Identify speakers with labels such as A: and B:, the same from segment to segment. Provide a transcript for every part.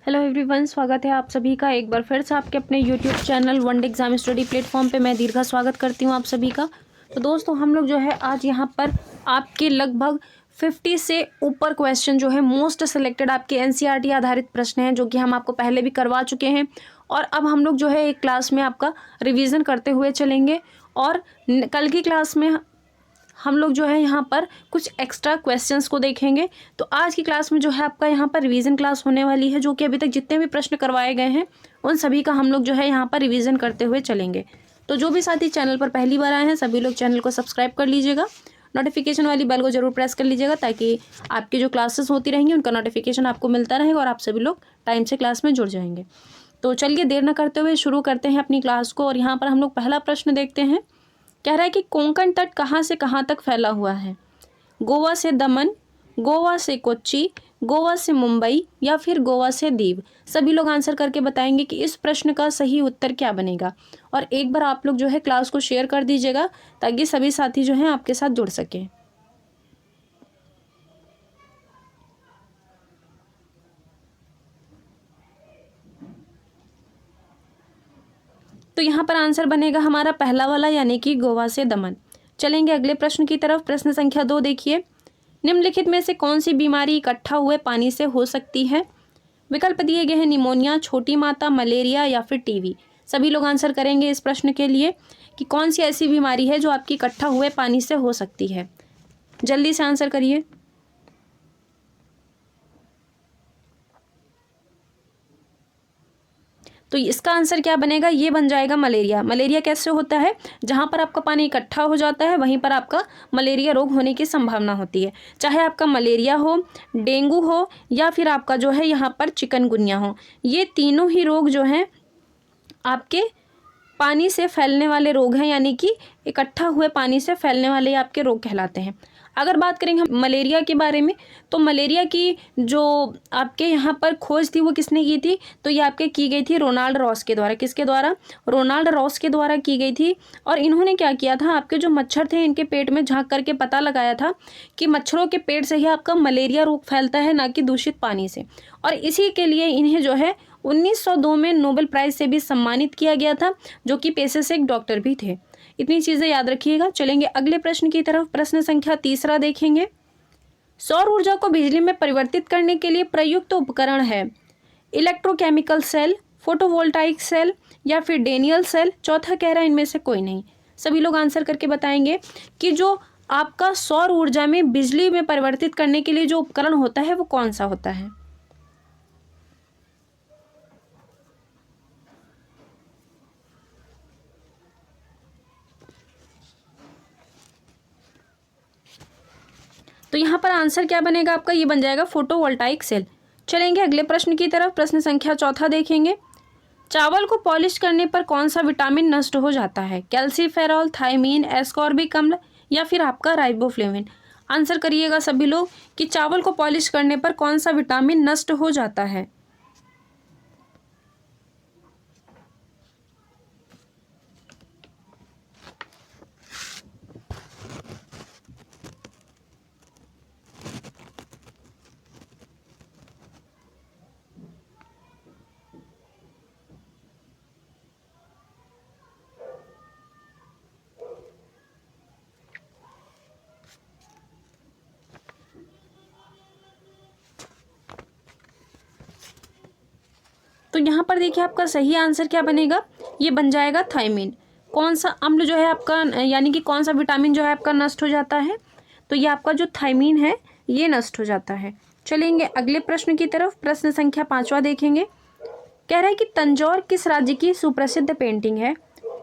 A: Hello everyone, स्वागत है आप सभी का एक बार फिर से आपके अपने YouTube channel one day exam study platform पे। मैं दीर्घा स्वागत करती हूँ आप सभी का। तो दोस्तों, हम लोग जो है आज यहाँ पर आपके लगभग 50 से ऊपर क्वेश्चन जो है मोस्ट सेलेक्टेड आपके एनसीईआरटी आधारित प्रश्न हैं, जो कि हम आपको पहले भी करवा चुके हैं। और अब हम लोग जो है एक क्लास में आपका रिविज़न करते हुए चलेंगे और कल की क्लास में हम लोग जो है यहाँ पर कुछ एक्स्ट्रा क्वेश्चंस को देखेंगे। तो आज की क्लास में जो है आपका यहाँ पर रिवीजन क्लास होने वाली है, जो कि अभी तक जितने भी प्रश्न करवाए गए हैं उन सभी का हम लोग जो है यहाँ पर रिवीजन करते हुए चलेंगे। तो जो भी साथी चैनल पर पहली बार आए हैं सभी लोग चैनल को सब्सक्राइब कर लीजिएगा, नोटिफिकेशन वाली बेल को जरूर प्रेस कर लीजिएगा, ताकि आपकी जो क्लासेस होती रहेंगी उनका नोटिफिकेशन आपको मिलता रहेगा और आप सभी लोग टाइम से क्लास में जुड़ जाएंगे। तो चलिए देर न करते हुए शुरू करते हैं अपनी क्लास को। और यहाँ पर हम लोग पहला प्रश्न देखते हैं। कह रहा है कि कोंकण तट कहाँ से कहाँ तक फैला हुआ है? गोवा से दमन, गोवा से कोच्चि, गोवा से मुंबई या फिर गोवा से दीव। सभी लोग आंसर करके बताएंगे कि इस प्रश्न का सही उत्तर क्या बनेगा। और एक बार आप लोग जो है क्लास को शेयर कर दीजिएगा, ताकि सभी साथी जो हैं आपके साथ जुड़ सकें। तो यहाँ पर आंसर बनेगा हमारा पहला वाला, यानी कि गोवा से दमन। चलेंगे अगले प्रश्न की तरफ। प्रश्न संख्या 2 देखिए। निम्नलिखित में से कौन सी बीमारी इकट्ठा हुए पानी से हो सकती है? विकल्प दिए गए हैं निमोनिया, छोटी माता, मलेरिया या फिर टीबी। सभी लोग आंसर करेंगे इस प्रश्न के लिए कि कौन सी ऐसी बीमारी है जो आपकी इकट्ठा हुए पानी से हो सकती है। जल्दी से आंसर करिए। तो इसका आंसर क्या बनेगा? ये बन जाएगा मलेरिया। मलेरिया कैसे होता है? जहाँ पर आपका पानी इकट्ठा हो जाता है वहीं पर आपका मलेरिया रोग होने की संभावना होती है। चाहे आपका मलेरिया हो, डेंगू हो या फिर आपका जो है यहाँ पर चिकनगुनिया हो, ये तीनों ही रोग जो हैं आपके पानी से फैलने वाले रोग हैं, यानी कि इकट्ठा हुए पानी से फैलने वाले आपके रोग कहलाते हैं। अगर बात करेंगे हम मलेरिया के बारे में, तो मलेरिया की जो आपके यहाँ पर खोज थी वो किसने की थी? तो ये आपके की गई थी रोनाल्ड रॉस के द्वारा। किसके द्वारा? रोनाल्ड रॉस के द्वारा की गई थी। और इन्होंने क्या किया था, आपके जो मच्छर थे इनके पेट में झांक करके पता लगाया था कि मच्छरों के पेट से ही आपका मलेरिया रोग फैलता है, ना कि दूषित पानी से। और इसी के लिए इन्हें जो है 1902 में नोबेल प्राइज से भी सम्मानित किया गया था, जो कि पेशे से एक डॉक्टर भी थे। इतनी चीज़ें याद रखिएगा। चलेंगे अगले प्रश्न की तरफ। प्रश्न संख्या 3 देखेंगे। सौर ऊर्जा को बिजली में परिवर्तित करने के लिए प्रयुक्त उपकरण है इलेक्ट्रोकेमिकल सेल, फोटोवोल्टाइक सेल या फिर डेनियल सेल। चौथा कह रहा है इनमें से कोई नहीं। सभी लोग आंसर करके बताएंगे कि जो आपका सौर ऊर्जा में बिजली में परिवर्तित करने के लिए जो उपकरण होता है वो कौन सा होता है। तो यहाँ पर आंसर क्या बनेगा आपका? ये बन जाएगा फोटोवोल्टाइक सेल। चलेंगे अगले प्रश्न की तरफ। प्रश्न संख्या 4 देखेंगे। चावल को पॉलिश करने पर कौन सा विटामिन नष्ट हो जाता है? कैल्सीफेरॉल, थायमीन, एस्कॉर्बिक अम्ल या फिर आपका राइबोफ्लेविन। आंसर करिएगा सभी लोग कि चावल को पॉलिश करने पर कौन सा विटामिन नष्ट हो जाता है। तो यहाँ पर देखिए आपका सही आंसर क्या बनेगा? ये बन जाएगा थायमीन। कौन सा अम्ल जो है आपका, यानी कि कौन सा विटामिन जो है आपका नष्ट हो जाता है? तो ये आपका जो थायमीन है ये नष्ट हो जाता है। चलेंगे अगले प्रश्न की तरफ। प्रश्न संख्या 5 देखेंगे। कह रहा है कि तंजौर किस राज्य की सुप्रसिद्ध पेंटिंग है?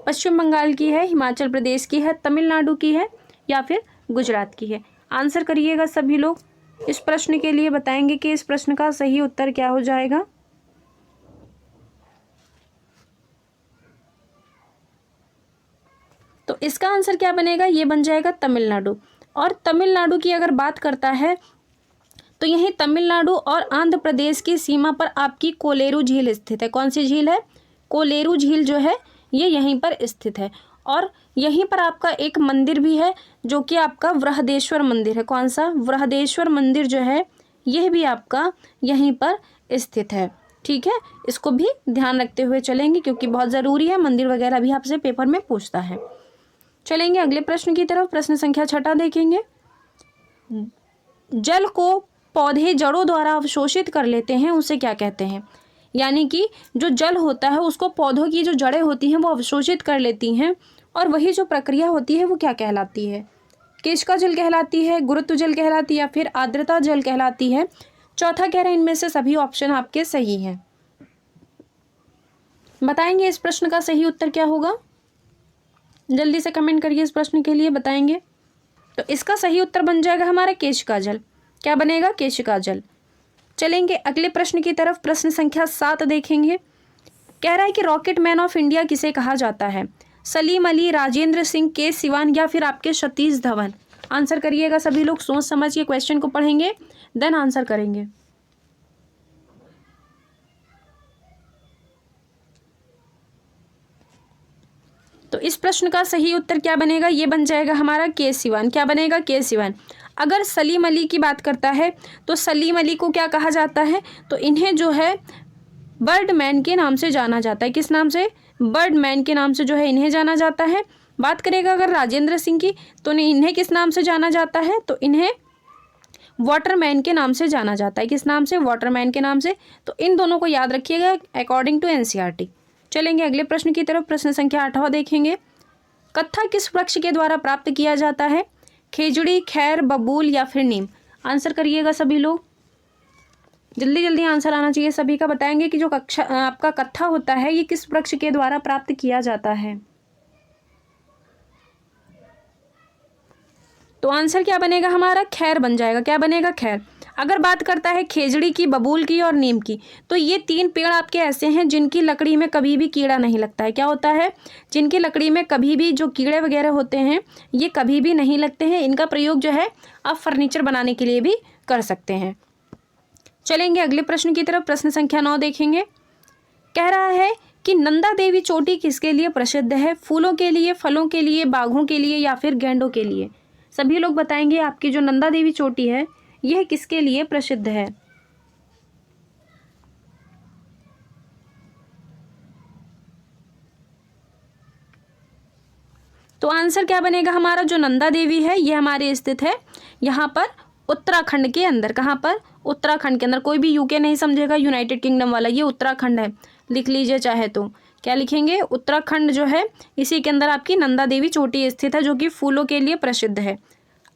A: पश्चिम बंगाल की है, हिमाचल प्रदेश की है, तमिलनाडु की है या फिर गुजरात की है। आंसर करिएगा सभी लोग। इस प्रश्न के लिए बताएंगे कि इस प्रश्न का सही उत्तर क्या हो जाएगा। तो इसका आंसर क्या बनेगा? ये बन जाएगा तमिलनाडु। और तमिलनाडु की अगर बात करता है तो यही तमिलनाडु और आंध्र प्रदेश की सीमा पर आपकी कोलेरू झील स्थित है। कौन सी झील है? कोलेरू झील जो है ये यहीं पर स्थित है। और यहीं पर आपका एक मंदिर भी है, जो कि आपका बृहदेश्वर मंदिर है। कौन सा? बृहदेश्वर मंदिर जो है यह भी आपका यहीं पर स्थित है। ठीक है, इसको भी ध्यान रखते हुए चलेंगे क्योंकि बहुत ज़रूरी है, मंदिर वगैरह भी आपसे पेपर में पूछता है। चलेंगे अगले प्रश्न की तरफ। प्रश्न संख्या 6 देखेंगे। जल को पौधे जड़ों द्वारा अवशोषित कर लेते हैं, उसे क्या कहते हैं? यानी कि जो जल होता है उसको पौधों की जो जड़ें होती हैं वो अवशोषित कर लेती हैं, और वही जो प्रक्रिया होती है वो क्या कहलाती है? केशिका जल कहलाती है, गुरुत्व जल कहलाती है, या फिर आर्द्रता जल कहलाती है? चौथा कह रहे हैं इनमें से सभी ऑप्शन आपके सही हैं। बताएंगे इस प्रश्न का सही उत्तर क्या होगा? जल्दी से कमेंट करिए इस प्रश्न के लिए, बताएंगे। तो इसका सही उत्तर बन जाएगा हमारा केशिका जल। क्या बनेगा? केशिका जल। चलेंगे अगले प्रश्न की तरफ। प्रश्न संख्या 7 देखेंगे। कह रहा है कि रॉकेट मैन ऑफ इंडिया किसे कहा जाता है? सलीम अली, राजेंद्र सिंह, के सिवान, या फिर आपके सतीश धवन? आंसर करिएगा सभी लोग, सोच समझ के क्वेश्चन को पढ़ेंगे देन आंसर करेंगे। तो इस प्रश्न का सही उत्तर क्या बनेगा? ये बन जाएगा हमारा के सिवान। क्या बनेगा? के सिवान। अगर सलीम अली की बात करता है तो सलीम अली को क्या कहा जाता है? तो इन्हें जो है बर्डमैन के नाम से जाना जाता है। किस नाम से? बर्डमैन के नाम से जो है इन्हें जाना जाता है। बात करेगा अगर राजेंद्र सिंह की तो इन्हें किस नाम से जाना जाता है? तो इन्हें वाटरमैन के नाम से जाना जाता है। किस नाम से? वाटरमैन के नाम से। तो इन दोनों को याद रखिएगा अकॉर्डिंग टू एनसीईआरटी। चलेंगे अगले प्रश्न की तरफ। प्रश्न संख्या 8 देखेंगे। कत्था किस वृक्ष के द्वारा प्राप्त किया जाता है? खेजड़ी, खैर, बबूल, या फिर नीम? आंसर करिएगा सभी लोग, जल्दी जल्दी आंसर आना चाहिए सभी का। बताएंगे कि जो आपका कत्था होता है ये किस वृक्ष के द्वारा प्राप्त किया जाता है? तो आंसर क्या बनेगा हमारा? खैर बन जाएगा। क्या बनेगा? खैर। अगर बात करता है खेजड़ी की, बबूल की और नीम की, तो ये 3 पेड़ आपके ऐसे हैं जिनकी लकड़ी में कभी भी कीड़ा नहीं लगता है। क्या होता है? जिनकी लकड़ी में कभी भी जो कीड़े वगैरह होते हैं ये कभी भी नहीं लगते हैं। इनका प्रयोग जो है आप फर्नीचर बनाने के लिए भी कर सकते हैं। चलेंगे अगले प्रश्न की तरफ। प्रश्न संख्या 9 देखेंगे। कह रहा है कि नंदा देवी चोटी किसके लिए प्रसिद्ध है? फूलों के लिए, फलों के लिए, बाघों के लिए, या फिर गैंडों के लिए? सभी लोग बताएंगे आपकी जो नंदा देवी चोटी है यह किसके लिए प्रसिद्ध है? तो आंसर क्या बनेगा हमारा? जो नंदा देवी है ये हमारे स्थित है यहाँ पर उत्तराखंड के अंदर। कहाँ पर? उत्तराखंड के अंदर। कोई भी यूके नहीं समझेगा, यूनाइटेड किंगडम वाला, ये उत्तराखंड है। लिख लीजिए चाहे तो। क्या लिखेंगे? उत्तराखंड जो है इसी के अंदर आपकी नंदा देवी चोटी स्थित है जो कि फूलों के लिए प्रसिद्ध है।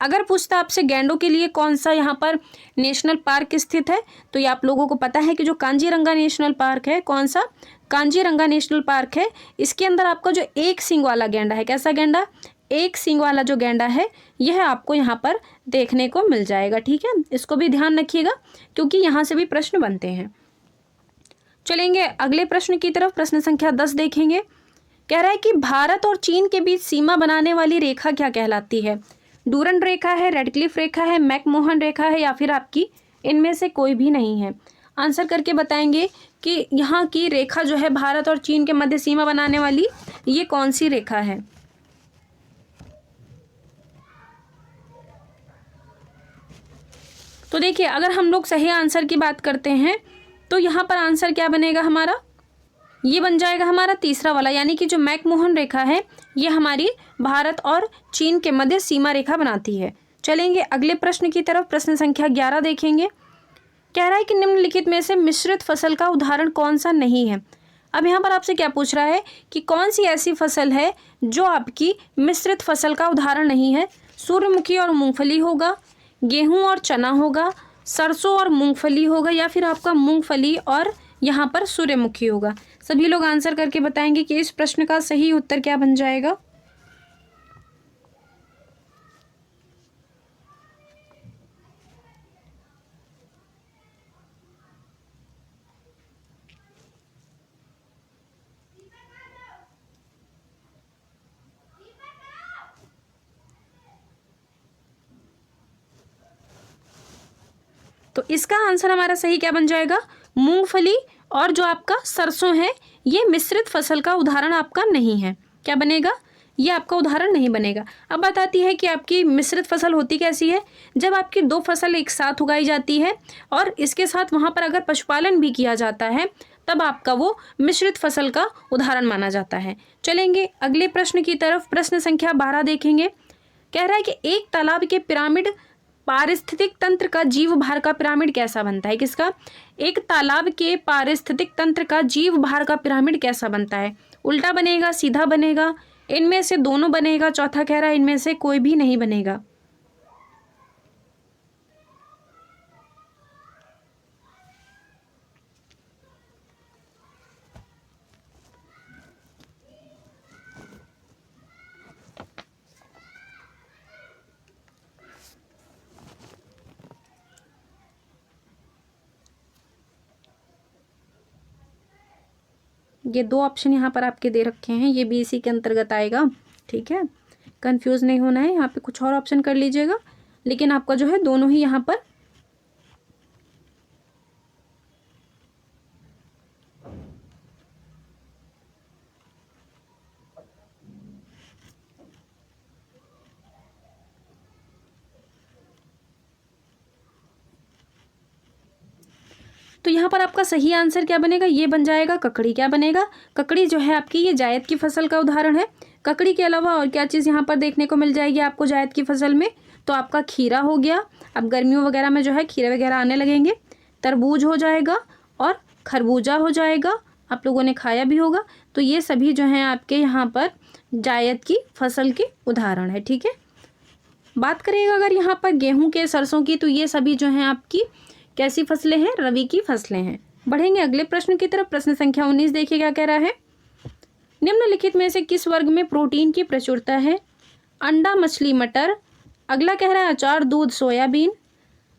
A: अगर पूछता आपसे गैंडों के लिए कौन सा यहाँ पर नेशनल पार्क स्थित है, तो ये आप लोगों को पता है कि जो कांजीरंगा नेशनल पार्क है, कौन सा? कांजीरंगा नेशनल पार्क है। इसके अंदर आपका जो एक सींग वाला गैंडा है, कैसा गैंडा? एक सींग वाला जो गैंडा है यह आपको यहाँ पर देखने को मिल जाएगा। ठीक है, इसको भी ध्यान रखिएगा क्योंकि यहाँ से भी प्रश्न बनते हैं। चलेंगे अगले प्रश्न की तरफ। प्रश्न संख्या 10 देखेंगे। कह रहा है कि भारत और चीन के बीच सीमा बनाने वाली रेखा क्या कहलाती है? डूरंड रेखा है, रेडक्लिफ रेखा है, मैकमोहन रेखा है, या फिर आपकी इनमें से कोई भी नहीं है? आंसर करके बताएंगे कि यहाँ की रेखा जो है भारत और चीन के मध्य सीमा बनाने वाली ये कौन सी रेखा है? तो देखिए अगर हम लोग सही आंसर की बात करते हैं तो यहाँ पर आंसर क्या बनेगा हमारा? ये बन जाएगा हमारा तीसरा वाला, यानी कि जो मैकमोहन रेखा है ये हमारी भारत और चीन के मध्य सीमा रेखा बनाती है। चलेंगे अगले प्रश्न की तरफ। प्रश्न संख्या 11 देखेंगे। कह रहा है कि निम्नलिखित में से मिश्रित फसल का उदाहरण कौन सा नहीं है? अब यहाँ पर आपसे क्या पूछ रहा है कि कौन सी ऐसी फसल है जो आपकी मिश्रित फसल का उदाहरण नहीं है? सूर्यमुखी और मूंगफली होगा, गेहूँ और चना होगा, सरसों और मूंगफली होगा, या फिर आपका मूंगफली और यहाँ पर सूर्यमुखी होगा? सभी लोग आंसर करके बताएंगे कि इस प्रश्न का सही उत्तर क्या बन जाएगा। तो इसका आंसर हमारा सही क्या बन जाएगा? मूंगफली और जो आपका सरसों है ये मिश्रित फसल का उदाहरण आपका नहीं है। क्या बनेगा? ये आपका उदाहरण नहीं बनेगा। अब बात आती है कि आपकी मिश्रित फसल होती कैसी है, जब आपकी दो फसल एक साथ उगाई जाती है और इसके साथ वहाँ पर अगर पशुपालन भी किया जाता है, तब आपका वो मिश्रित फसल का उदाहरण माना जाता है। चलेंगे अगले प्रश्न की तरफ। प्रश्न संख्या 12 देखेंगे। कह रहा है कि एक तालाब के पिरामिड पारिस्थितिक तंत्र का जीव भार का पिरामिड कैसा बनता है। किसका? एक तालाब के पारिस्थितिक तंत्र का जीव भार का पिरामिड कैसा बनता है? उल्टा बनेगा, सीधा बनेगा, इनमें से दोनों बनेगा, चौथा कह रहा है इनमें से कोई भी नहीं बनेगा। ये दो ऑप्शन यहाँ पर आपके दे रखे हैं, ये भी इसी के अंतर्गत आएगा। ठीक है, कंफ्यूज नहीं होना है, यहाँ पे कुछ और ऑप्शन कर लीजिएगा, लेकिन आपका जो है दोनों ही यहाँ पर तो यहाँ पर आपका सही आंसर क्या बनेगा? ये बन जाएगा ककड़ी। क्या बनेगा? ककड़ी जो है आपकी ये जायद की फसल का उदाहरण है। ककड़ी के अलावा और क्या चीज़ यहाँ पर देखने को मिल जाएगी आपको जायद की फसल में? तो आपका खीरा हो गया, अब गर्मियों वगैरह में जो है खीरे वगैरह आने लगेंगे, तरबूज हो जाएगा और खरबूजा हो जाएगा, आप लोगों ने खाया भी होगा। तो ये सभी जो हैं आपके यहाँ पर जायद की फसल के उदाहरण है। ठीक है, बात करेगा अगर यहाँ पर गेहूं के, सरसों की, तो ये सभी जो हैं आपकी कैसी फसलें हैं? रबी की फसलें हैं। बढ़ेंगे अगले प्रश्न की तरफ। प्रश्न संख्या 19 देखिए क्या कह रहा है। निम्नलिखित में से किस वर्ग में प्रोटीन की प्रचुरता है? अंडा, मछली, मटर। अगला कह रहा है अचार, दूध, सोयाबीन।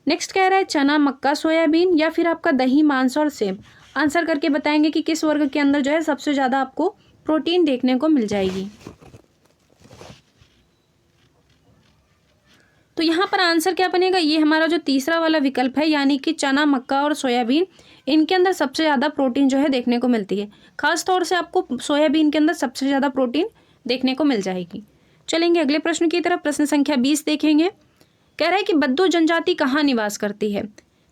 A: नेक्स्ट कह रहा है चना, मक्का, सोयाबीन, या फिर आपका दही, मांस और सेब। आंसर करके बताएंगे कि किस वर्ग के अंदर जो है सबसे ज़्यादा आपको प्रोटीन देखने को मिल जाएगी। तो यहाँ पर आंसर क्या बनेगा? ये हमारा जो तीसरा वाला विकल्प है, यानी कि चना, मक्का और सोयाबीन, इनके अंदर सबसे ज़्यादा प्रोटीन जो है देखने को मिलती है। खास तौर से आपको सोयाबीन के अंदर सबसे ज़्यादा प्रोटीन देखने को मिल जाएगी। चलेंगे अगले प्रश्न की तरफ। प्रश्न संख्या 20 देखेंगे। कह रहा है कि बद्दू जनजाति कहाँ निवास करती है?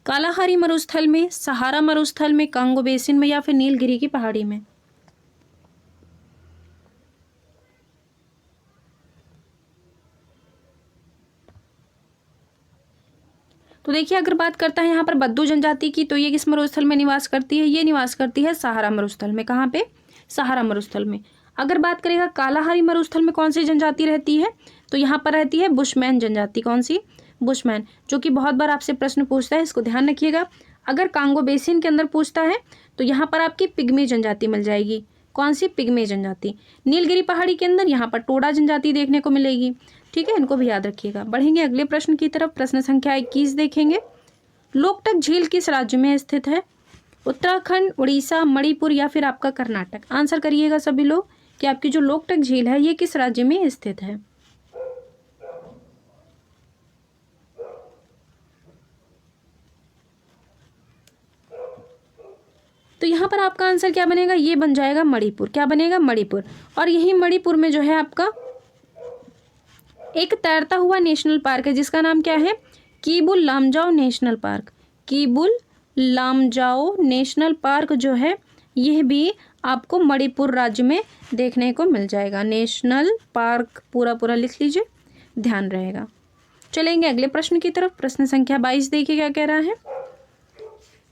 A: कालाहारी मरुस्थल में, सहारा मरुस्थल में, कांगो बेसिन में, या फिर नीलगिरी की पहाड़ी में। तो देखिए अगर बात करता है यहाँ पर बद्दू जनजाति की, तो ये किस मरुस्थल में निवास करती है? ये निवास करती है सहारा मरुस्थल में। कहाँ पे? सहारा मरुस्थल में। अगर बात करेगा कालाहारी मरुस्थल में कौन सी जनजाति रहती है, तो यहाँ पर रहती है बुशमैन जनजाति। कौन सी? बुशमैन, जो कि बहुत बार आपसे प्रश्न पूछता है, इसको ध्यान रखिएगा। अगर कांगो बेसिन के अंदर पूछता है तो यहाँ पर आपकी पिग्मी जनजाति मिल जाएगी। कौन सी? पिग्मी जनजाति। नीलगिरी पहाड़ी के अंदर यहाँ पर टोडा जनजाति देखने को मिलेगी। ठीक है, इनको भी याद रखिएगा। बढ़ेंगे अगले प्रश्न की तरफ। प्रश्न संख्या 21 देखेंगे। लोकटक झील किस राज्य में स्थित है? उत्तराखंड, उड़ीसा, मणिपुर, या फिर आपका कर्नाटक। आंसर करिएगा सभी लोग कि आपकी जो लोकटक झील है ये किस राज्य में स्थित है। तो यहाँ पर आपका आंसर क्या बनेगा? ये बन जाएगा मणिपुर। क्या बनेगा? मणिपुर। और यही मणिपुर में जो है आपका एक तैरता हुआ नेशनल पार्क है, जिसका नाम क्या है? Keibul Lamjao national park. Keibul Lamjao national park जो है यह भी आपको मणिपुर राज्य में देखने को मिल जाएगा। नेशनल पार्क पूरा पूरा लिख लीजिए, ध्यान रहेगा। चलेंगे अगले प्रश्न की तरफ। प्रश्न संख्या 22 देखिए क्या कह रहा है।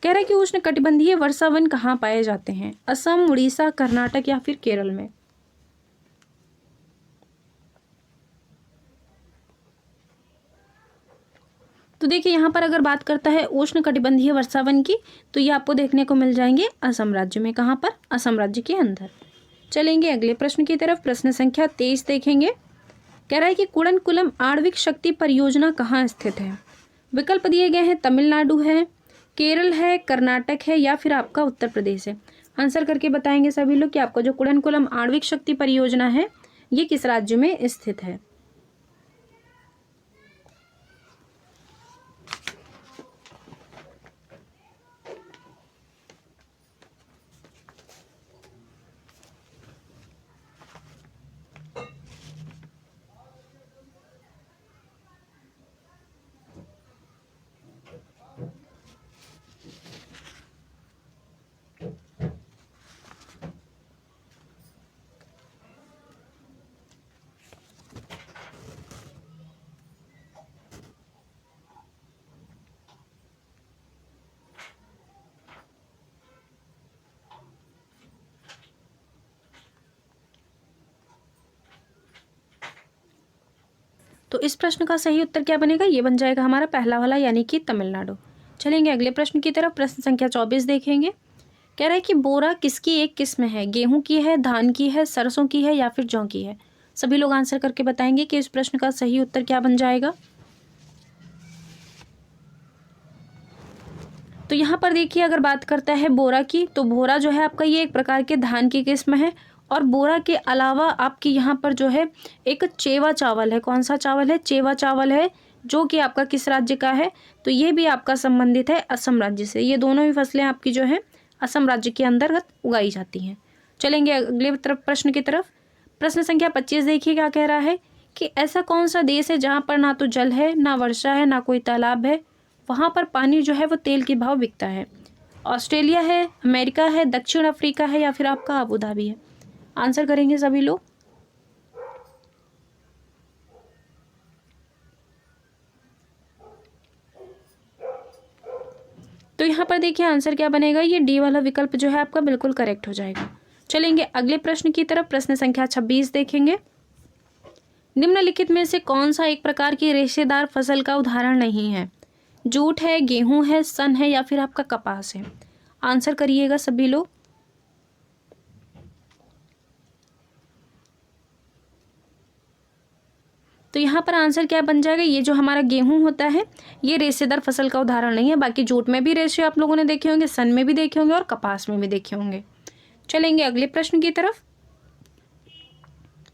A: कह रहा है कि उष्णकटिबंधीय वर्षावन कहाँ पाए जाते हैं? असम, उड़ीसा, कर्नाटक, या फिर केरल में। तो देखिए यहाँ पर अगर बात करता है उष्णकटिबंधीय वर्षावन की, तो ये आपको देखने को मिल जाएंगे असम राज्य में। कहाँ पर? असम राज्य के अंदर। चलेंगे अगले प्रश्न की तरफ। प्रश्न संख्या 23 देखेंगे। कह रहा है कि कुड़नकुलम आणविक शक्ति परियोजना कहाँ स्थित है? विकल्प दिए गए हैं, तमिलनाडु है, केरल है, कर्नाटक है, या फिर आपका उत्तर प्रदेश है। आंसर करके बताएंगे सभी लोग कि आपका जो कुड़नकुलम आणविक शक्ति परियोजना है ये किस राज्य में स्थित है। तो इस प्रश्न का सही उत्तर क्या बनेगा, ये बन जाएगा हमारा पहला वाला यानी कि तमिलनाडु। चलेंगे अगले प्रश्न की तरफ। प्रश्न संख्या 24 देखेंगे। कह रहा है कि बोरा किसकी एक किस्म है, गेहूं की है, धान की है, सरसों की है या फिर जौ की है। सभी लोग आंसर करके बताएंगे कि इस प्रश्न का सही उत्तर क्या बन जाएगा। तो यहाँ पर देखिए, अगर बात करता है बोरा की, तो बोरा जो है आपका ये एक प्रकार के धान की किस्म है। और बोरा के अलावा आपकी यहाँ पर जो है एक चेवा चावल है। कौन सा चावल है, चेवा चावल है, जो कि आपका किस राज्य का है, तो ये भी आपका संबंधित है असम राज्य से। ये दोनों ही फसलें आपकी जो है असम राज्य के अंतर्गत उगाई जाती हैं। चलेंगे अगले तरफ प्रश्न की तरफ। प्रश्न संख्या 25 देखिए क्या कह रहा है कि ऐसा कौन सा देश है जहाँ पर ना तो जल है, ना वर्षा है, ना कोई तालाब है, वहाँ पर पानी जो है वो तेल के भाव बिकता है। ऑस्ट्रेलिया है, अमेरिका है, दक्षिण अफ्रीका है या फिर आपका अबू धाबी है। आंसर करेंगे सभी लोग। तो यहाँ पर देखिए आंसर क्या बनेगा, ये डी वाला विकल्प जो है आपका बिल्कुल करेक्ट हो जाएगा। चलेंगे अगले प्रश्न की तरफ। प्रश्न संख्या 26 देखेंगे। निम्नलिखित में से कौन सा एक प्रकार की रेशेदार फसल का उदाहरण नहीं है। जूट है, गेहूं है, सन है या फिर आपका कपास है। आंसर करिएगा सभी लोग। तो यहाँ पर आंसर क्या बन जाएगा, ये जो हमारा गेहूं होता है ये रेशेदार फसल का उदाहरण नहीं है। बाकी जूट में भी रेशे आप लोगों ने देखे होंगे, सन में भी देखे होंगे और कपास में भी देखे होंगे। चलेंगे अगले प्रश्न की तरफ।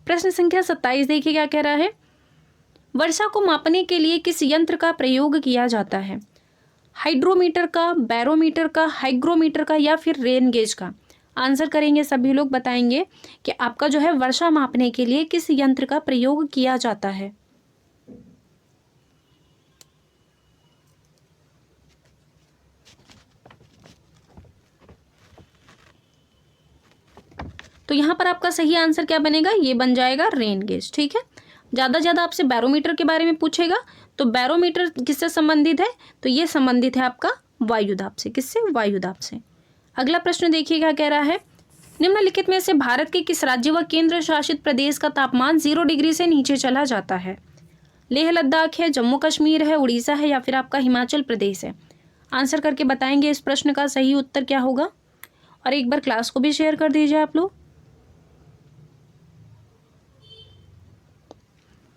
A: प्रश्न संख्या 27 देखिए क्या कह रहा है। वर्षा को मापने के लिए किस यंत्र का प्रयोग किया जाता है। हाइड्रोमीटर का, बैरोमीटर का, हाइग्रोमीटर का या फिर रेन गेज का। आंसर करेंगे सभी लोग, बताएंगे कि आपका जो है वर्षा मापने के लिए किस यंत्र का प्रयोग किया जाता है। तो यहाँ पर आपका सही आंसर क्या बनेगा, ये बन जाएगा रेन गेज। ठीक है, ज़्यादा आपसे बैरोमीटर के बारे में पूछेगा तो बैरोमीटर किससे संबंधित है, तो ये संबंधित है आपका वायुदाब से। किससे, वायुदाब से। अगला प्रश्न देखिए क्या कह रहा है। निम्नलिखित में से भारत के किस राज्य व केंद्र शासित प्रदेश का तापमान 0 डिग्री से नीचे चला जाता है। लेह लद्दाख है, जम्मू कश्मीर है, उड़ीसा है या फिर आपका हिमाचल प्रदेश है। आंसर करके बताएंगे इस प्रश्न का सही उत्तर क्या होगा। और एक बार क्लास को भी शेयर कर दीजिए आप लोग।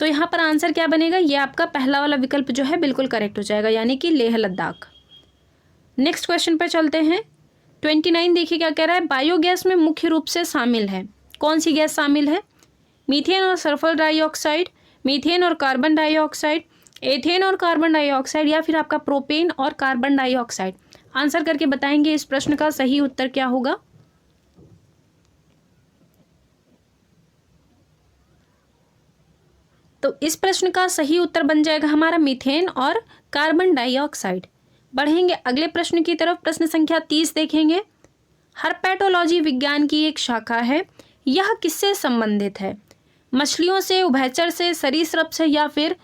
A: तो यहाँ पर आंसर क्या बनेगा, ये आपका पहला वाला विकल्प जो है बिल्कुल करेक्ट हो जाएगा, यानी कि लेह लद्दाख। नेक्स्ट क्वेश्चन पर चलते हैं। 29 देखिए क्या कह रहा है। बायोगैस में मुख्य रूप से शामिल है, कौन सी गैस शामिल है। मीथेन और सल्फर डाइऑक्साइड, मीथेन और कार्बन डाइऑक्साइड, एथेन और कार्बन डाइऑक्साइड या फिर आपका प्रोपेन और कार्बन डाइऑक्साइड। आंसर करके बताएंगे इस प्रश्न का सही उत्तर क्या होगा। तो इस प्रश्न का सही उत्तर बन जाएगा हमारा मीथेन और कार्बन डाइऑक्साइड। बढ़ेंगे अगले प्रश्न की तरफ। प्रश्न संख्या 30 देखेंगे। हर्पेटोलॉजी विज्ञान की एक शाखा है, यह किससे संबंधित है। मछलियों से, उभयचर से, सरीसृप से या फिर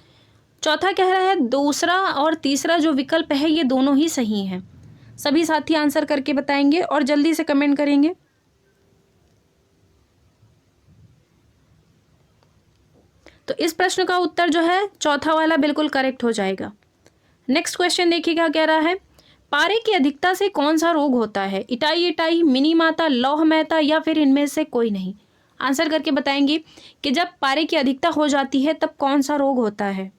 A: चौथा कह रहा है दूसरा और तीसरा जो विकल्प है ये दोनों ही सही हैं। सभी साथी आंसर करके बताएंगे और जल्दी से कमेंट करेंगे। तो इस प्रश्न का उत्तर जो है चौथा वाला बिल्कुल करेक्ट हो जाएगा। नेक्स्ट क्वेश्चन देखिए क्या कह रहा है। पारे की अधिकता से कौन सा रोग होता है। इटाई इटाई, मिनी माता, लौह महता या फिर इनमें से कोई नहीं। आंसर करके बताएंगे कि जब पारे की अधिकता हो जाती है तब कौन सा रोग होता है।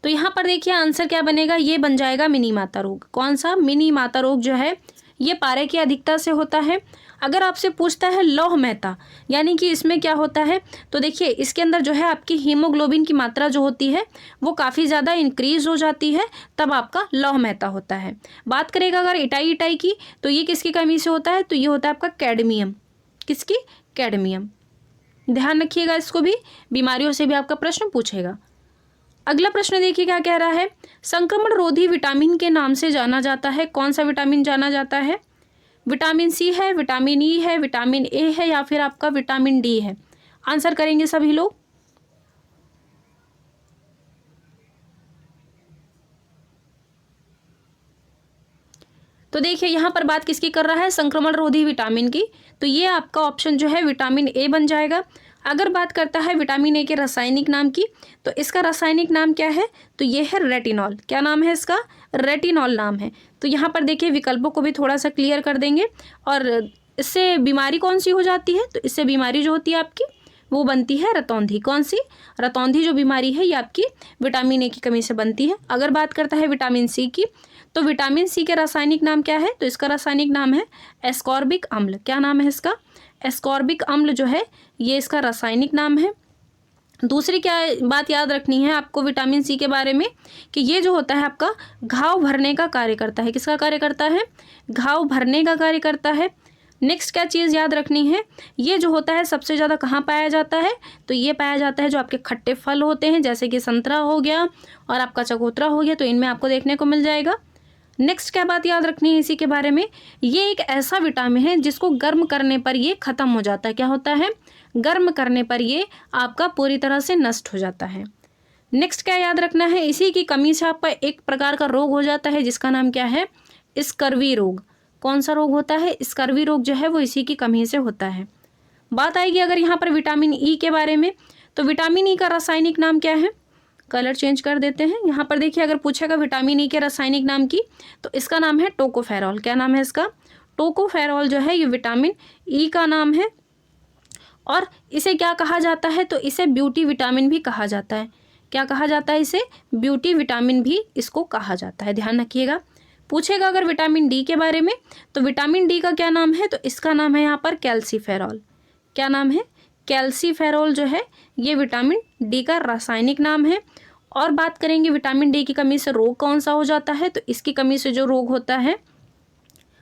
A: तो यहाँ पर देखिए आंसर क्या बनेगा, ये बन जाएगा मिनी माता रोग। कौन सा, मिनी माता रोग जो है ये पारे की अधिकता से होता है। अगर आपसे पूछता है लौह महता, यानी कि इसमें क्या होता है, तो देखिए इसके अंदर जो है आपकी हीमोग्लोबिन की मात्रा जो होती है वो काफ़ी ज़्यादा इंक्रीज हो जाती है, तब आपका लौह महता होता है। बात करेगा अगर इटाई इटाई की, तो ये किसकी कमी से होता है, तो ये होता है आपका कैडमियम। किसकी, कैडमियम। ध्यान रखिएगा इसको भी, बीमारियों से भी आपका प्रश्न पूछेगा। अगला प्रश्न देखिए क्या कह रहा है। संक्रमण रोधी विटामिन के नाम से जाना जाता है, कौन सा विटामिन जाना जाता है। विटामिन सी है, विटामिन ई है, विटामिन ए है या फिर आपका विटामिन डी है। आंसर करेंगे सभी लोग। तो देखिए यहाँ पर बात किसकी कर रहा है, संक्रमण रोधी विटामिन की। तो ये आपका ऑप्शन जो है विटामिन ए बन जाएगा। अगर बात करता है विटामिन ए के रासायनिक नाम की, तो इसका रासायनिक नाम क्या है, तो ये है रेटिनॉल। क्या नाम है इसका, रेटिनॉल नाम है। तो यहाँ पर देखिए विकल्पों को भी थोड़ा सा क्लियर कर देंगे। और इससे बीमारी कौन सी हो जाती है, तो इससे बीमारी जो होती है आपकी वो बनती है रतौंधी। कौन सी, रतौंधी जो बीमारी है ये आपकी विटामिन ए की कमी से बनती है। अगर बात करता है विटामिन सी की, तो विटामिन सी के रासायनिक नाम क्या है, तो इसका रासायनिक नाम है एस्कॉर्बिक अम्ल। क्या नाम है इसका, एस्कॉर्बिक अम्ल जो है ये इसका रासायनिक नाम है। दूसरी क्या बात याद रखनी है आपको विटामिन सी के बारे में, कि ये जो होता है आपका घाव भरने का कार्य करता है। किसका कार्य करता है, घाव भरने का कार्य करता है। नेक्स्ट क्या चीज़ याद रखनी है, ये जो होता है सबसे ज़्यादा कहाँ पाया जाता है, तो ये पाया जाता है जो आपके खट्टे फल होते हैं, जैसे कि संतरा हो गया और आपका चकोतरा हो गया, तो इनमें आपको देखने को मिल जाएगा। नेक्स्ट क्या बात याद रखनी है इसी के बारे में, ये एक ऐसा विटामिन है जिसको गर्म करने पर ये ख़त्म हो जाता है। क्या होता है, गर्म करने पर ये आपका पूरी तरह से नष्ट हो जाता है। नेक्स्ट क्या याद रखना है, इसी की कमी से आपका एक प्रकार का रोग हो जाता है जिसका नाम क्या है, स्कर्वी रोग। कौन सा रोग होता है, स्कर्वी रोग जो है वो इसी की कमी से होता है। बात आएगी अगर यहाँ पर विटामिन ई के बारे में, तो विटामिन ई का रासायनिक नाम क्या है, कलर चेंज कर देते हैं। यहाँ पर देखिए अगर पूछेगा विटामिन ई के रासायनिक नाम की, तो इसका नाम है टोकोफेरॉल। क्या नाम है इसका, टोकोफेरॉल जो है ये विटामिन ई का नाम है। और इसे क्या कहा जाता है, तो इसे ब्यूटी विटामिन भी कहा जाता है। क्या कहा जाता है, इसे ब्यूटी विटामिन भी इसको कहा जाता है, ध्यान रखिएगा। पूछेगा अगर विटामिन डी के बारे में, तो विटामिन डी का क्या नाम है, तो इसका नाम है यहाँ पर कैल्सीफेरॉल। क्या नाम है, कैल्सीफेरॉल जो है ये विटामिन डी का रासायनिक नाम है। और बात करेंगे विटामिन डी की कमी से रोग कौन सा हो जाता है, तो इसकी कमी से जो रोग होता है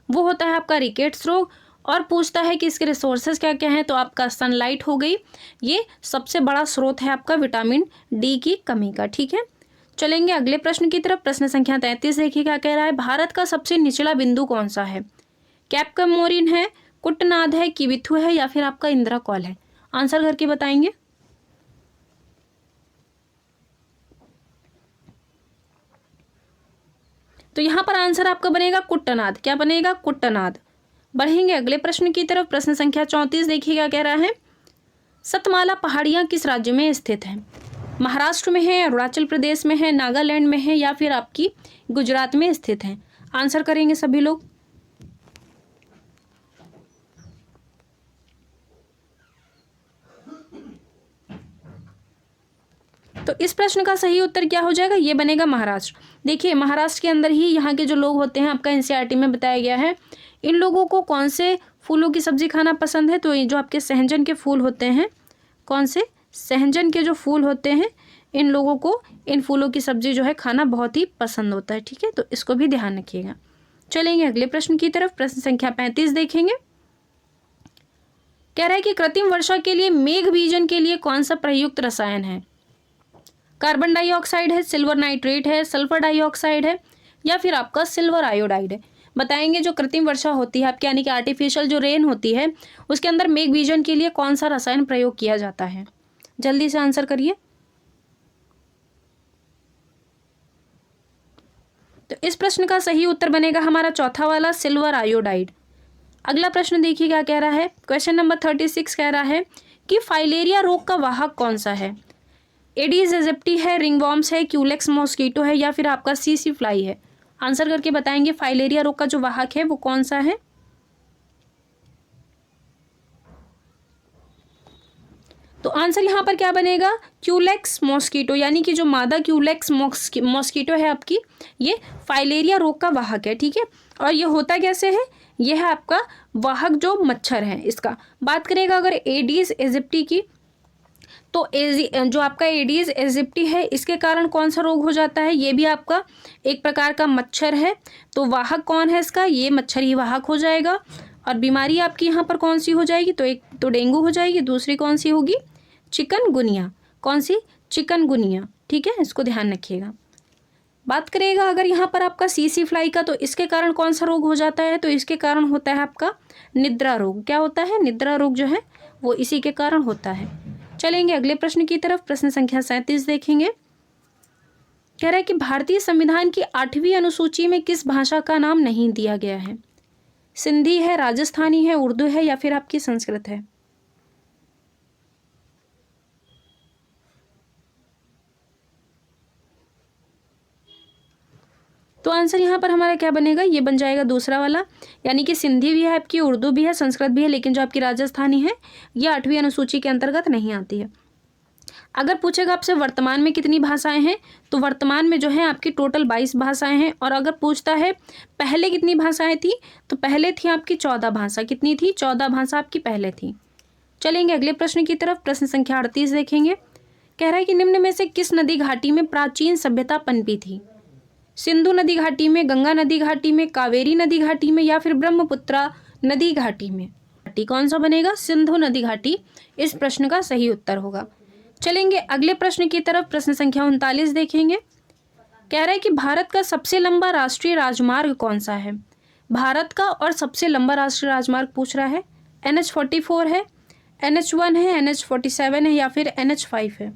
A: वो होता है आपका रिकेट्स रोग। और पूछता है कि इसके रिसोर्सेज क्या क्या हैं, तो आपका सनलाइट हो गई, ये सबसे बड़ा स्रोत है आपका विटामिन डी की कमी का। ठीक है, चलेंगे अगले प्रश्न की तरफ। प्रश्न संख्या 33 देखिए क्या कह रहा है, भारत का सबसे निचला बिंदु कौन सा है, कैपकमोरिन है, कुटनाद है, किबिथु है, या फिर आपका इंदिरा कौल है। आंसर करके बताएंगे। तो यहाँ पर आंसर आपका बनेगा कुट्टनाद। क्या बनेगा, कुट्टनाद। बढ़ेंगे अगले प्रश्न की तरफ। प्रश्न संख्या 34 देखिए क्या कह रहा है, सतमाला पहाड़ियाँ किस राज्य में स्थित हैं, महाराष्ट्र में है, अरुणाचल प्रदेश में है, नागालैंड में है, या फिर आपकी गुजरात में स्थित है। आंसर करेंगे सभी लोग। तो इस प्रश्न का सही उत्तर क्या हो जाएगा, ये बनेगा महाराष्ट्र। देखिए महाराष्ट्र के अंदर ही यहाँ के जो लोग होते हैं आपका एनसीईआरटी में बताया गया है, इन लोगों को कौन से फूलों की सब्जी खाना पसंद है, तो ये जो आपके सहजन के फूल होते हैं, कौन से, सहजन के जो फूल होते हैं, इन लोगों को इन फूलों की सब्जी जो है खाना बहुत ही पसंद होता है। ठीक है, तो इसको भी ध्यान रखिएगा। चलेंगे अगले प्रश्न की तरफ। प्रश्न संख्या 35 देखेंगे। कह रहा है कि कृत्रिम वर्षा के लिए मेघ बीजन के लिए कौन सा प्रयुक्त रसायन है, कार्बन डाइऑक्साइड है, सिल्वर नाइट्रेट है, सल्फर डाइऑक्साइड है, या फिर आपका सिल्वर आयोडाइड है। बताएंगे जो कृत्रिम वर्षा होती है आपके यानी कि आर्टिफिशियल जो रेन होती है, उसके अंदर मेघ बीजन के लिए कौन सा रसायन प्रयोग किया जाता है। जल्दी से आंसर करिए। तो इस प्रश्न का सही उत्तर बनेगा हमारा चौथा वाला, सिल्वर आयोडाइड। अगला प्रश्न देखिए क्या कह रहा है, क्वेश्चन नंबर 36 कह रहा है कि फाइलेरिया रोग का वाहक कौन सा है, एडीज एजिप्टी है, रिंगवॉर्म्स है, क्यूलेक्स मॉस्किटो है, या फिर आपका सीसी फ्लाई है। आंसर करके बताएंगे फाइलेरिया रोग का जो वाहक है वो कौन सा है। तो आंसर यहाँ पर क्या बनेगा, क्यूलेक्स मॉस्किटो, यानी कि जो मादा क्यूलेक्स मॉस्किटो है आपकी, ये फाइलेरिया रोग का वाहक है। ठीक है, और ये होता कैसे है, यह है आपका वाहक जो मच्छर है इसका। बात करेगा अगर एडीज एजिप्टी की, तो जो आपका एडीज एजिप्टी है इसके कारण कौन सा रोग हो जाता है, ये भी आपका एक प्रकार का मच्छर है। तो वाहक कौन है इसका, ये मच्छर ही वाहक हो जाएगा। और बीमारी आपकी यहाँ पर कौन सी हो जाएगी, तो एक तो डेंगू हो जाएगी, दूसरी कौन सी होगी, चिकनगुनिया। कौन सी, चिकनगुनिया। ठीक है, इसको ध्यान रखिएगा। बात करेगा अगर यहाँ पर आपका सीसी फ्लाई का, तो इसके कारण कौन सा रोग हो जाता है, तो इसके कारण होता है आपका निद्रा रोग। क्या होता है, निद्रा रोग जो है वो इसी के कारण होता है। चलेंगे अगले प्रश्न की तरफ। प्रश्न संख्या 37 देखेंगे। कह रहा है कि भारतीय संविधान की 8वीं अनुसूची में किस भाषा का नाम नहीं दिया गया है? सिंधी है, राजस्थानी है, उर्दू है या फिर आपकी संस्कृत है? तो आंसर यहाँ पर हमारा क्या बनेगा? ये बन जाएगा दूसरा वाला, यानी कि सिंधी भी है आपकी, उर्दू भी है, संस्कृत भी है, लेकिन जो आपकी राजस्थानी है ये 8वीं अनुसूची के अंतर्गत नहीं आती है। अगर पूछेगा आपसे वर्तमान में कितनी भाषाएं हैं, तो वर्तमान में जो है आपकी टोटल 22 भाषाएं हैं। और अगर पूछता है पहले कितनी भाषाएं थी, तो पहले थी आपकी 14 भाषा। कितनी थी? 14 भाषा आपकी पहले थी। चलेंगे अगले प्रश्न की तरफ। प्रश्न संख्या 38 देखेंगे। कह रहा है कि निम्न में से किस नदी घाटी में प्राचीन सभ्यता पनपी थी? सिंधु नदी घाटी में, गंगा नदी घाटी में, कावेरी नदी घाटी में या फिर ब्रह्मपुत्रा नदी घाटी में? घाटी कौन सा बनेगा? सिंधु नदी घाटी इस प्रश्न का सही उत्तर होगा। चलेंगे अगले प्रश्न की तरफ। प्रश्न संख्या 39 देखेंगे। कह रहा है कि भारत का सबसे लंबा राष्ट्रीय राजमार्ग कौन सा है? भारत का और सबसे लंबा राष्ट्रीय राजमार्ग पूछ रहा है। NH44 है, NH1 है, NH47 है या फिर NH5 है?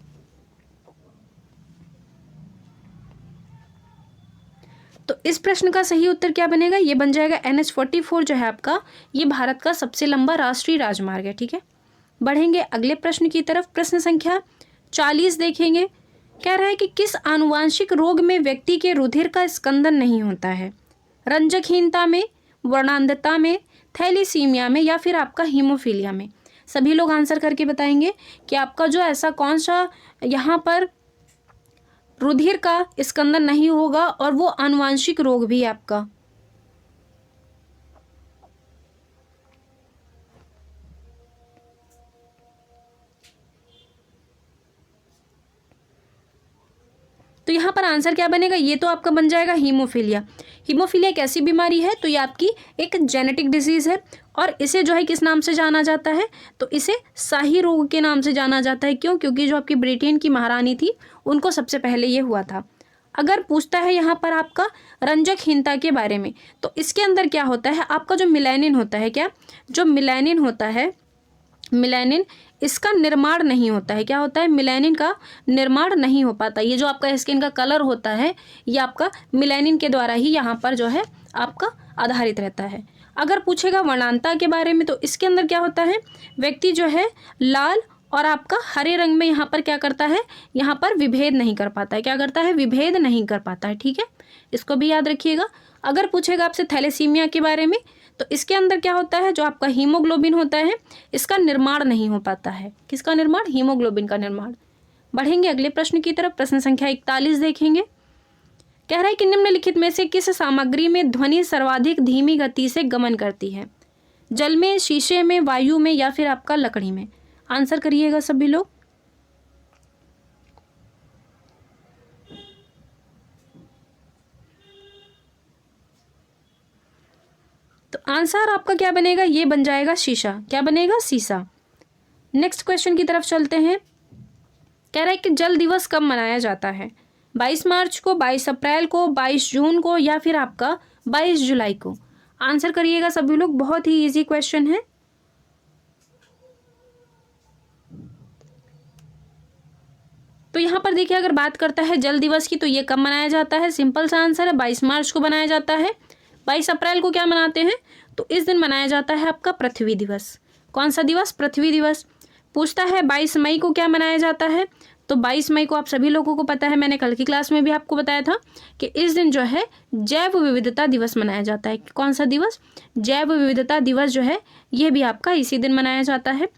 A: तो इस प्रश्न का सही उत्तर क्या बनेगा? ये बन जाएगा NH44 जो है आपका, ये भारत का सबसे लंबा राष्ट्रीय राजमार्ग है। ठीक है, बढ़ेंगे अगले प्रश्न की तरफ। प्रश्न संख्या 40 देखेंगे। कह रहा है कि किस आनुवांशिक रोग में व्यक्ति के रुधिर का स्कंदन नहीं होता है? रंजकहीनता में, वर्णांधता में, थैलीसीमिया में या फिर आपका हीमोफीलिया में? सभी लोग आंसर करके बताएंगे कि आपका जो ऐसा कौन सा यहाँ पर रुधिर का स्कंदन नहीं होगा और वो आनुवांशिक रोग भी है आपका। तो यहाँ पर आंसर क्या बनेगा? ये तो आपका बन जाएगा हीमोफीलिया। हीमोफीलिया एक ऐसी बीमारी है, तो ये आपकी एक जेनेटिक डिजीज़ है और इसे जो है किस नाम से जाना जाता है? तो इसे शाही रोग के नाम से जाना जाता है। क्यों? क्योंकि जो आपकी ब्रिटेन की महारानी थी उनको सबसे पहले ये हुआ था। अगर पूछता है यहाँ पर आपका रंजकहीनता के बारे में, तो इसके अंदर क्या होता है? आपका जो मिलेनिन होता है, क्या जो मिलेनिन होता है, मिलेनिन इसका निर्माण नहीं होता है। क्या होता है? मिलेनिन का निर्माण नहीं हो पाता। ये जो आपका स्किन का कलर होता है, ये आपका मिलेनिन के द्वारा ही यहाँ पर जो है आपका आधारित रहता है। अगर पूछेगा वर्णांता के बारे में, तो इसके अंदर क्या होता है? व्यक्ति जो है लाल और आपका हरे रंग में यहाँ पर क्या करता है? यहाँ पर विभेद नहीं कर पाता है। क्या करता है? विभेद नहीं कर पाता है। ठीक है, इसको भी याद रखिएगा। अगर पूछेगा आपसे थैलेसीमिया के बारे में, तो इसके अंदर क्या होता है? जो आपका हीमोग्लोबिन होता है, इसका निर्माण नहीं हो पाता है। किसका निर्माण? हीमोग्लोबिन का निर्माण। बढ़ेंगे अगले प्रश्न की तरफ। प्रश्न संख्या 41 देखेंगे। कह रहा है कि निम्नलिखित में से किस सामग्री में ध्वनि सर्वाधिक धीमी गति से गमन करती है? जल में, शीशे में, वायु में या फिर आपका लकड़ी में? आंसर करिएगा सभी लोग। तो आंसर आपका क्या बनेगा? ये बन जाएगा शीशा। क्या बनेगा? शीशा। नेक्स्ट क्वेश्चन की तरफ चलते हैं। कह रहा है कि जल दिवस कब मनाया जाता है? 22 मार्च को, 22 अप्रैल को, 22 जून को या फिर आपका 22 जुलाई को? आंसर करिएगा सभी लोग। बहुत ही इजी क्वेश्चन है। तो यहाँ पर देखिए, अगर बात करता है जल दिवस की, तो ये कब मनाया जाता है? सिंपल सा आंसर है, 22 मार्च को मनाया जाता है। 22 अप्रैल को क्या मनाते हैं? तो इस दिन मनाया जाता है आपका पृथ्वी दिवस। कौन सा दिवस? पृथ्वी दिवस। पूछता है 22 मई को क्या मनाया जाता है? तो 22 मई को आप सभी लोगों को पता है, मैंने कल की क्लास में भी आपको बताया था कि इस दिन जो है जैव विविधता दिवस मनाया जाता है। कौन सा दिवस? जैव विविधता दिवस जो है ये भी आपका इसी दिन मनाया जाता है।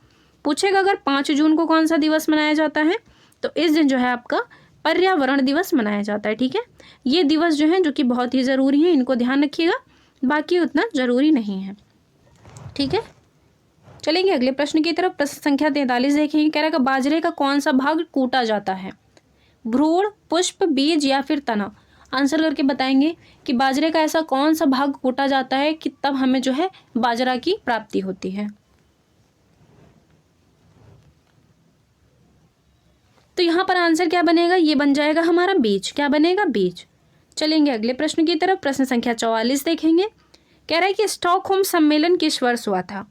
A: पूछेगा अगर 5 जून को कौन सा दिवस मनाया जाता है, तो इस दिन जो है आपका पर्यावरण दिवस मनाया जाता है। ठीक है, ये दिवस जो है जो कि बहुत ही ज़रूरी है, इनको ध्यान रखिएगा, बाकी उतना ज़रूरी नहीं है। ठीक है, चलेंगे अगले प्रश्न की तरफ। प्रश्न संख्या 43 देखेंगे। कह रहा है बाजरे का कौन सा भाग कूटा जाता है? भ्रूण, पुष्प, बीज या फिर तना? आंसर करके बताएंगे कि बाजरे का ऐसा कौन सा भाग कूटा जाता है कि तब हमें जो है बाजरा की प्राप्ति होती है। तो यहाँ पर आंसर क्या बनेगा? ये बन जाएगा हमारा बीज। क्या बनेगा? बीज। चलेंगे अगले प्रश्न की तरफ। प्रश्न संख्या 44 देखेंगे। कह रहा है कि स्टॉकहोम सम्मेलन किस वर्ष हुआ था?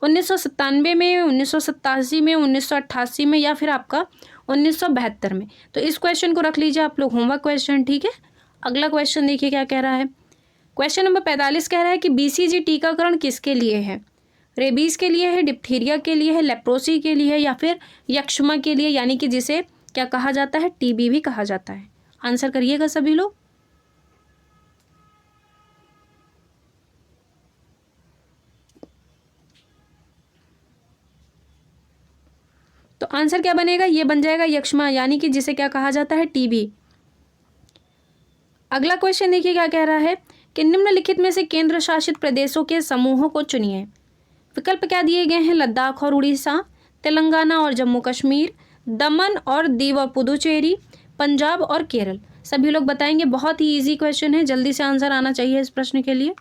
A: 1997 में, 1987 में, 1988 में या फिर आपका 1972 में। तो इस क्वेश्चन को रख लीजिए आप लोग होमवर्क क्वेश्चन, ठीक है। अगला क्वेश्चन देखिए क्या कह रहा है। क्वेश्चन नंबर 45 कह रहा है कि BCG टीकाकरण किसके लिए है? रेबीज के लिए है, डिप्थीरिया के लिए है, लेप्रोसी के लिए है, या फिर यक्ष्मा के लिए, यानी कि जिसे क्या कहा जाता है, TB भी कहा जाता है। आंसर करिएगा सभी लोग। तो आंसर क्या बनेगा, ये बन जाएगा यक्ष्मा, यानी कि जिसे क्या कहा जाता है, TB। अगला क्वेश्चन देखिए क्या कह रहा है कि निम्नलिखित में से केंद्र शासित प्रदेशों के समूहों को चुनिए। विकल्प क्या दिए गए हैं, लद्दाख और उड़ीसा, तेलंगाना और जम्मू कश्मीर, दमन और दीव और पुदुचेरी, पंजाब और केरल। सभी लोग बताएंगे। बहुत ही इजी क्वेश्चन है, जल्दी से आंसर आना चाहिए इस प्रश्न के लिए।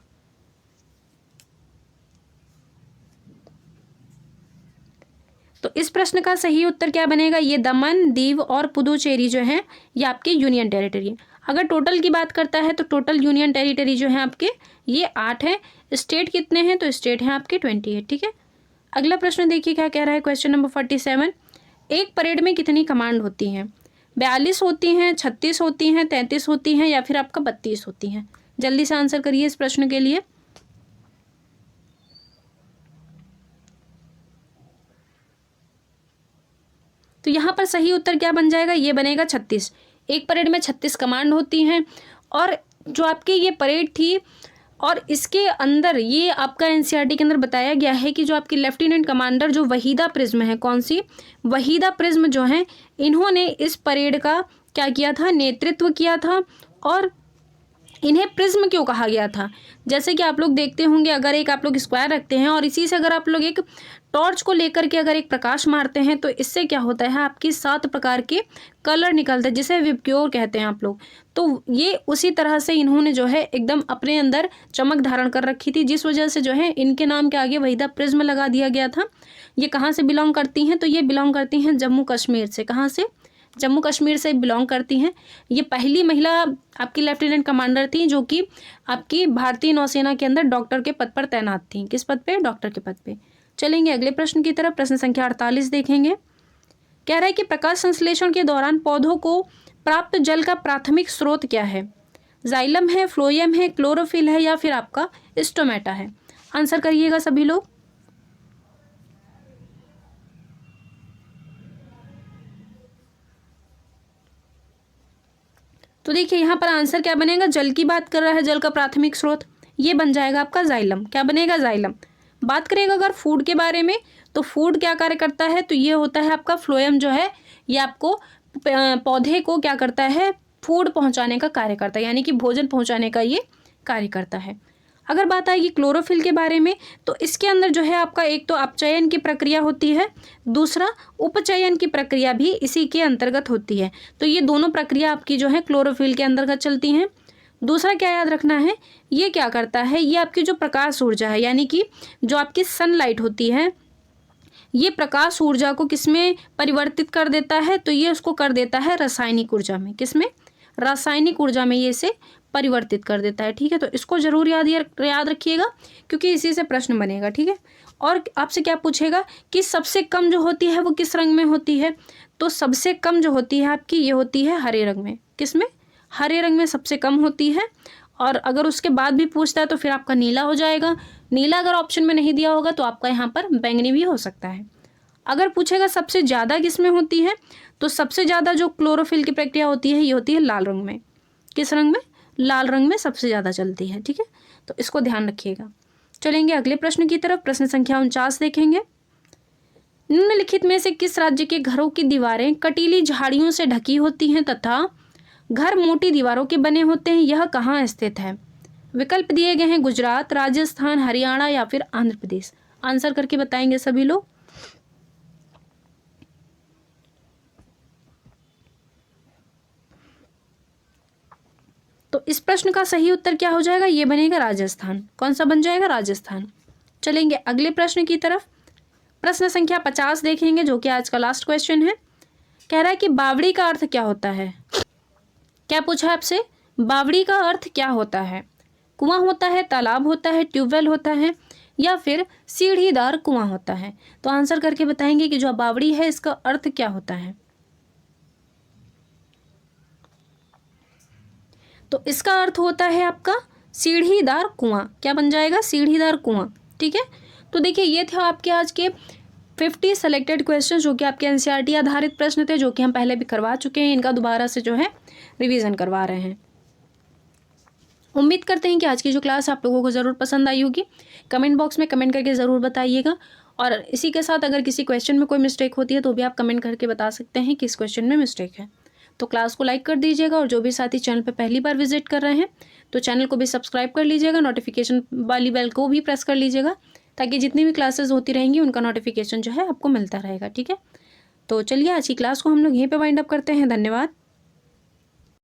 A: तो इस प्रश्न का सही उत्तर क्या बनेगा, ये दमन, दीव और पुदुचेरी जो है ये आपके यूनियन टेरिटरी है। अगर टोटल की बात करता है तो टोटल यूनियन टेरिटरी जो है आपके ये 8 है। स्टेट कितने हैं, तो स्टेट हैं आपके 28, ठीक है। अगला प्रश्न देखिए क्या कह रहा है, क्वेश्चन नंबर 47। एक परेड में कितनी कमांड होती हैं? 42 होती हैं, 36 होती हैं, 33 होती हैं, या फिर आपका 32 होती हैं? जल्दी से आंसर करिए इस प्रश्न के लिए। तो यहाँ पर सही उत्तर क्या बन जाएगा, ये बनेगा 36। एक परेड में 36 कमांड होती हैं। और जो आपकी ये परेड थी और इसके अंदर ये आपका NCERT के अंदर बताया गया है कि जो आपकी लेफ्टिनेंट कमांडर जो वहीदा प्रिज्म है, कौन सी, वहीदा प्रिज्म जो है, इन्होंने इस परेड का क्या किया था, नेतृत्व किया था। और इन्हें प्रिज्म क्यों कहा गया था, जैसे कि आप लोग देखते होंगे, अगर एक आप लोग स्क्वायर रखते हैं और इसी से अगर आप लोग एक टॉर्च को लेकर के अगर एक प्रकाश मारते हैं तो इससे क्या होता है, आपकी 7 प्रकार के कलर निकलते हैं, जिसे विबग्योर कहते हैं आप लोग। तो ये उसी तरह से इन्होंने जो है एकदम अपने अंदर चमक धारण कर रखी थी, जिस वजह से जो है इनके नाम के आगे वहीदा प्रिज्म लगा दिया गया था। ये कहाँ से बिलोंग करती हैं, तो ये बिलोंग करती हैं जम्मू कश्मीर से। कहाँ से, जम्मू कश्मीर से बिलोंग करती हैं। ये पहली महिला आपकी लेफ्टिनेंट कमांडर थी जो कि आपकी भारतीय नौसेना के अंदर डॉक्टर के पद पर तैनात थी। किस पद पे, डॉक्टर के पद पे। चलेंगे अगले प्रश्न की तरफ। प्रश्न संख्या 48 देखेंगे। कह रहा है कि प्रकाश संश्लेषण के दौरान पौधों को प्राप्त जल का प्राथमिक स्रोत क्या है? जाइलम है, फ्लोएम है, क्लोरोफिल है, या फिर आपका स्टोमेटा है? आंसर करिएगा सभी लोग। तो देखिए यहाँ पर आंसर क्या बनेगा, जल की बात कर रहा है, जल का प्राथमिक स्रोत, ये बन जाएगा आपका जाइलम। क्या बनेगा, जाइलम। बात करेगा अगर फूड के बारे में, तो फूड क्या कार्य करता है, तो ये होता है आपका फ्लोएम जो है, ये आपको पौधे को क्या करता है, फूड पहुंचाने का कार्य करता है, यानी कि भोजन पहुंचाने का ये कार्य करता है। अगर बात आएगी क्लोरोफिल के बारे में, तो इसके अंदर जो है आपका एक तो अपचयन की प्रक्रिया होती है, दूसरा उपचयन की प्रक्रिया भी इसी के अंतर्गत होती है। तो ये दोनों प्रक्रिया आपकी जो है क्लोरोफिल के अंतर्गत चलती हैं। दूसरा क्या याद रखना है, ये क्या करता है, ये आपकी जो प्रकाश ऊर्जा है, यानी कि जो आपकी सनलाइट होती है, ये प्रकाश ऊर्जा को किसमें परिवर्तित कर देता है, तो ये उसको कर देता है रासायनिक ऊर्जा में। किसमें, रासायनिक ऊर्जा में ये इसे परिवर्तित कर देता है। ठीक है, तो इसको जरूर याद रखिएगा, क्योंकि इसी से प्रश्न बनेगा। ठीक है, और आपसे क्या पूछेगा कि सबसे कम जो होती है वो किस रंग में होती है, तो सबसे कम जो होती है आपकी ये होती है हरे रंग में। किसमें, हरे रंग में सबसे कम होती है। और अगर उसके बाद भी पूछता है तो फिर आपका नीला हो जाएगा। नीला अगर ऑप्शन में नहीं दिया होगा तो आपका यहाँ पर बैंगनी भी हो सकता है। अगर पूछेगा सबसे ज़्यादा किस में होती है, तो सबसे ज़्यादा जो क्लोरोफिल की प्रक्रिया होती है ये होती है लाल रंग में। किस रंग में, लाल रंग में सबसे ज़्यादा चलती है। ठीक है, तो इसको ध्यान रखिएगा। चलेंगे अगले प्रश्न की तरफ। प्रश्न संख्या 49 देखेंगे। निम्नलिखित में से किस राज्य के घरों की दीवारें कटीली झाड़ियों से ढकी होती हैं तथा घर मोटी दीवारों के बने होते हैं? यह कहाँ स्थित है? विकल्प दिए गए हैं, गुजरात, राजस्थान, हरियाणा या फिर आंध्र प्रदेश। आंसर करके बताएंगे सभी लोग। तो इस प्रश्न का सही उत्तर क्या हो जाएगा, ये बनेगा राजस्थान। कौन सा बन जाएगा, राजस्थान। चलेंगे अगले प्रश्न की तरफ। प्रश्न संख्या 50 देखेंगे, जो कि आज का लास्ट क्वेश्चन है। कह रहा है कि बावड़ी का अर्थ क्या होता है? क्या पूछा है आपसे, बावड़ी का अर्थ क्या होता है? कुआं होता है, तालाब होता है, ट्यूबवेल होता है, या फिर सीढ़ीदार कुआं होता है? तो आंसर करके बताएंगे कि जो बावड़ी है इसका अर्थ क्या होता है। तो इसका अर्थ होता है आपका सीढ़ीदार कुआं। क्या बन जाएगा? सीढ़ीदार कुआं। ठीक है, तो देखिए ये थे आपके आज के 50 सेलेक्टेड क्वेश्चन जो कि आपके एनसीईआरटी आधारित प्रश्न थे, जो कि हम पहले भी करवा चुके हैं। इनका दोबारा से जो है रिवीजन करवा रहे हैं। उम्मीद करते हैं कि आज की जो क्लास आप लोगों को ज़रूर पसंद आई होगी। कमेंट बॉक्स में कमेंट करके ज़रूर बताइएगा, और इसी के साथ अगर किसी क्वेश्चन में कोई मिस्टेक होती है तो भी आप कमेंट करके बता सकते हैं कि इस क्वेश्चन में मिस्टेक है। तो क्लास को लाइक कर दीजिएगा, और जो भी साथी चैनल पर पहली बार विजिट कर रहे हैं तो चैनल को भी सब्सक्राइब कर लीजिएगा, नोटिफिकेशन वाली बेल को भी प्रेस कर लीजिएगा, ताकि जितनी भी क्लासेस होती रहेंगी उनका नोटिफिकेशन जो है आपको मिलता रहेगा। ठीक है, तो चलिए आज की क्लास को हम लोग यहीं पे वाइंड अप करते हैं। धन्यवाद।